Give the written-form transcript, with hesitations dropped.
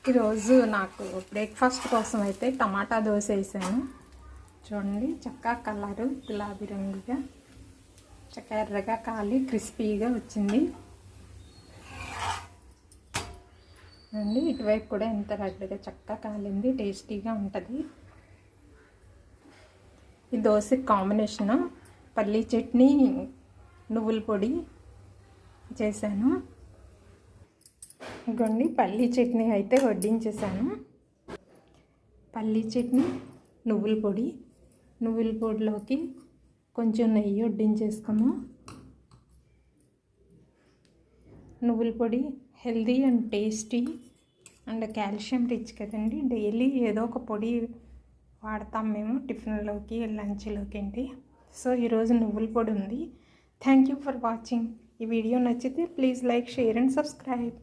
ఈరోజు నాకు బ్రేక్ఫాస్ట్ కోసం అయితే టమాటా దోశ వేసాను. చూడండి, చక్కగా కలరు గులాబీ రంగుగా చక్కగా ఎర్రగా కాలి క్రిస్పీగా వచ్చింది అండి. ఇటువైపు కూడా ఎంత రెడ్గా చక్కగా కాలింది, టేస్టీగా ఉంటుంది. ఈ దోశ కాంబినేషను పల్లీ చట్నీ, నువ్వుల పొడి చేశాను. ఇదిగోండి, పల్లీ చట్నీ అయితే వడ్డించేసాను. పల్లీ చట్నీ, నువ్వుల పొడిలోకి కొంచెం నెయ్యి వడ్డించేసుకున్నాం. నువ్వుల పొడి healthy and tasty and calcium rich కదండి. డైలీ ఏదో ఒక పొడి వాడతాం మేము టిఫిన్లోకి, లంచ్లోకి ఏంటి. సో ఈరోజు నువ్వుల పొడి ఉంది. Thank you for watching. ఈ వీడియో నచ్చితే please like, share and subscribe.